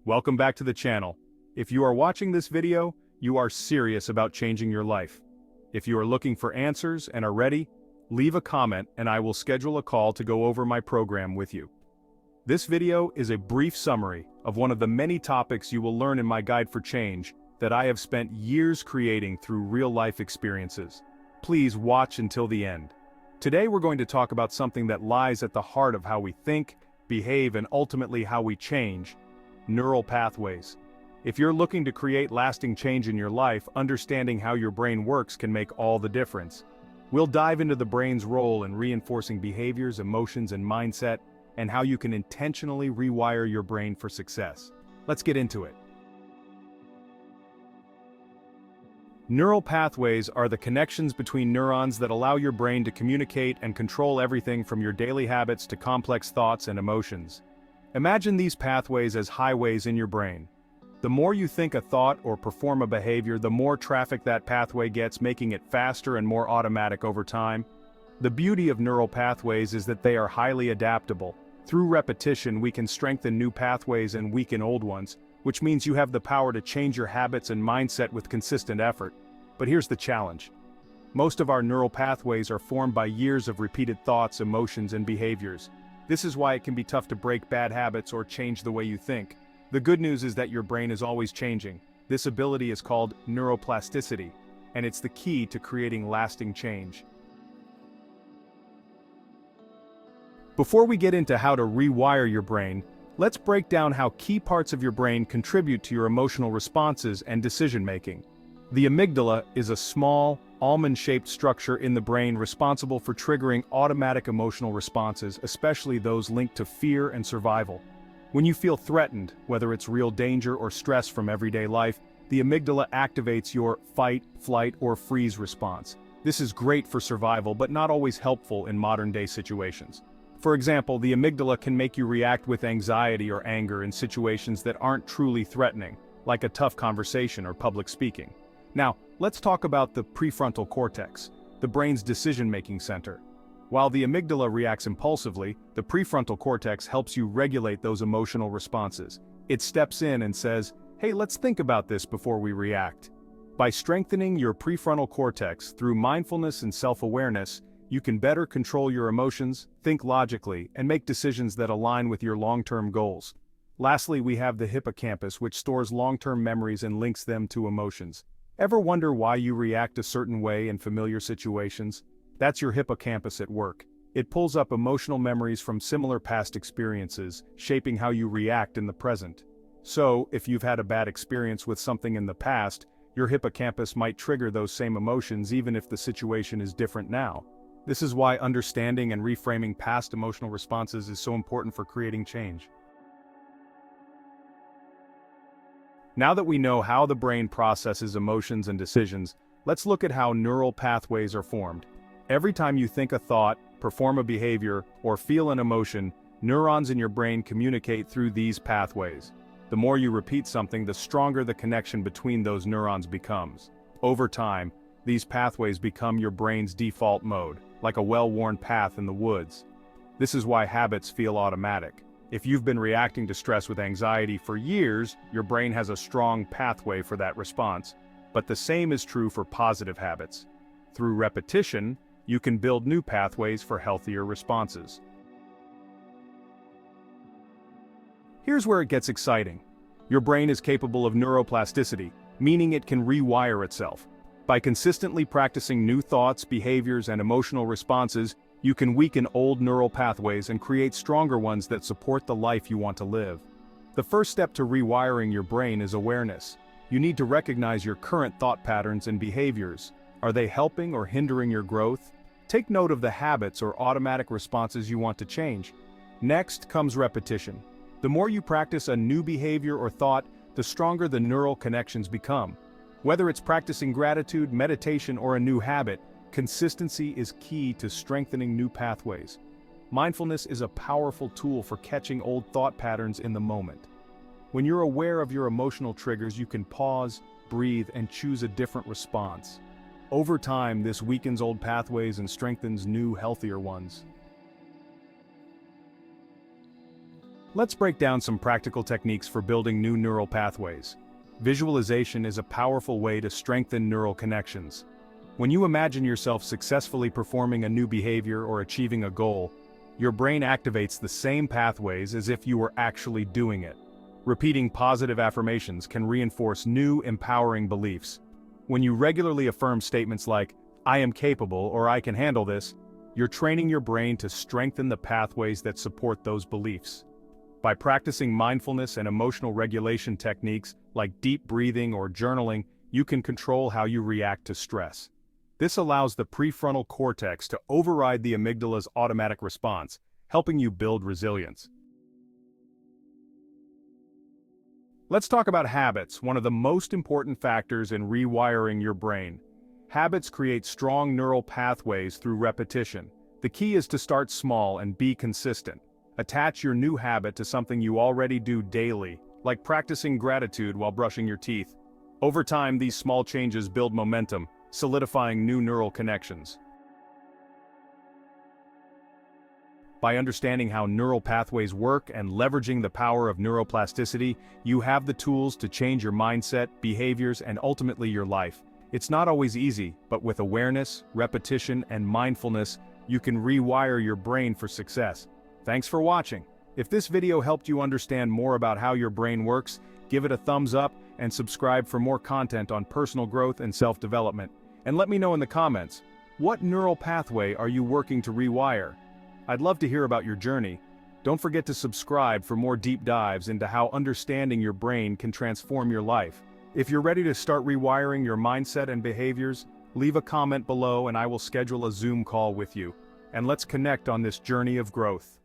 Welcome back to the channel. If you are watching this video, you are serious about changing your life. If you are looking for answers and are ready, leave a comment and I will schedule a call to go over my program with you. This video is a brief summary of one of the many topics you will learn in my guide for change that I have spent years creating through real-life experiences. Please watch until the end. Today we're going to talk about something that lies at the heart of how we think, behave, and ultimately how we change: neural pathways. If you're looking to create lasting change in your life, understanding how your brain works can make all the difference. We'll dive into the brain's role in reinforcing behaviors, emotions, and mindset, and how you can intentionally rewire your brain for success. Let's get into it. Neural pathways are the connections between neurons that allow your brain to communicate and control everything from your daily habits to complex thoughts and emotions. Imagine these pathways as highways in your brain. The more you think a thought or perform a behavior, the more traffic that pathway gets, making it faster and more automatic over time. The beauty of neural pathways is that they are highly adaptable. Through repetition, we can strengthen new pathways and weaken old ones, which means you have the power to change your habits and mindset with consistent effort. But here's the challenge. Most of our neural pathways are formed by years of repeated thoughts, emotions, and behaviors. This is why it can be tough to break bad habits or change the way you think. The good news is that your brain is always changing. This ability is called neuroplasticity, and it's the key to creating lasting change. Before we get into how to rewire your brain, let's break down how key parts of your brain contribute to your emotional responses and decision-making. The amygdala is a small, almond-shaped structure in the brain responsible for triggering automatic emotional responses, especially those linked to fear and survival. When you feel threatened, whether it's real danger or stress from everyday life, the amygdala activates your fight, flight, or freeze response. This is great for survival, but not always helpful in modern-day situations. For example, the amygdala can make you react with anxiety or anger in situations that aren't truly threatening, like a tough conversation or public speaking. Now, let's talk about the prefrontal cortex, the brain's decision-making center. While the amygdala reacts impulsively, the prefrontal cortex helps you regulate those emotional responses. It steps in and says, "Hey, let's think about this before we react." By strengthening your prefrontal cortex through mindfulness and self-awareness, you can better control your emotions, think logically, and make decisions that align with your long-term goals. Lastly, we have the hippocampus, which stores long-term memories and links them to emotions. Ever wonder why you react a certain way in familiar situations? That's your hippocampus at work. It pulls up emotional memories from similar past experiences, shaping how you react in the present. So, if you've had a bad experience with something in the past, your hippocampus might trigger those same emotions even if the situation is different now. This is why understanding and reframing past emotional responses is so important for creating change. Now that we know how the brain processes emotions and decisions, let's look at how neural pathways are formed. Every time you think a thought, perform a behavior, or feel an emotion, neurons in your brain communicate through these pathways. The more you repeat something, the stronger the connection between those neurons becomes. Over time, these pathways become your brain's default mode, like a well-worn path in the woods. This is why habits feel automatic. If you've been reacting to stress with anxiety for years, your brain has a strong pathway for that response. But the same is true for positive habits. Through repetition, you can build new pathways for healthier responses. Here's where it gets exciting. Your brain is capable of neuroplasticity, meaning it can rewire itself. By consistently practicing new thoughts, behaviors, and emotional responses, you can weaken old neural pathways and create stronger ones that support the life you want to live. The first step to rewiring your brain is awareness. You need to recognize your current thought patterns and behaviors. Are they helping or hindering your growth? Take note of the habits or automatic responses you want to change. Next comes repetition. The more you practice a new behavior or thought, the stronger the neural connections become. Whether it's practicing gratitude, meditation, or a new habit, consistency is key to strengthening new pathways. Mindfulness is a powerful tool for catching old thought patterns in the moment. When you're aware of your emotional triggers, you can pause, breathe, and choose a different response. Over time, this weakens old pathways and strengthens new, healthier ones. Let's break down some practical techniques for building new neural pathways. Visualization is a powerful way to strengthen neural connections. When you imagine yourself successfully performing a new behavior or achieving a goal, your brain activates the same pathways as if you were actually doing it. Repeating positive affirmations can reinforce new, empowering beliefs. When you regularly affirm statements like, "I am capable" or "I can handle this," you're training your brain to strengthen the pathways that support those beliefs. By practicing mindfulness and emotional regulation techniques like deep breathing or journaling, you can control how you react to stress. This allows the prefrontal cortex to override the amygdala's automatic response, helping you build resilience. Let's talk about habits, one of the most important factors in rewiring your brain. Habits create strong neural pathways through repetition. The key is to start small and be consistent. Attach your new habit to something you already do daily, like practicing gratitude while brushing your teeth. Over time, these small changes build momentum, solidifying new neural connections. By understanding how neural pathways work and leveraging the power of neuroplasticity, you have the tools to change your mindset, behaviors, and ultimately your life. It's not always easy, but with awareness, repetition, and mindfulness, you can rewire your brain for success. Thanks for watching. If this video helped you understand more about how your brain works, give it a thumbs up and subscribe for more content on personal growth and self-development. And let me know in the comments, what neural pathway are you working to rewire? I'd love to hear about your journey. Don't forget to subscribe for more deep dives into how understanding your brain can transform your life. If you're ready to start rewiring your mindset and behaviors, leave a comment below and I will schedule a Zoom call with you. And let's connect on this journey of growth.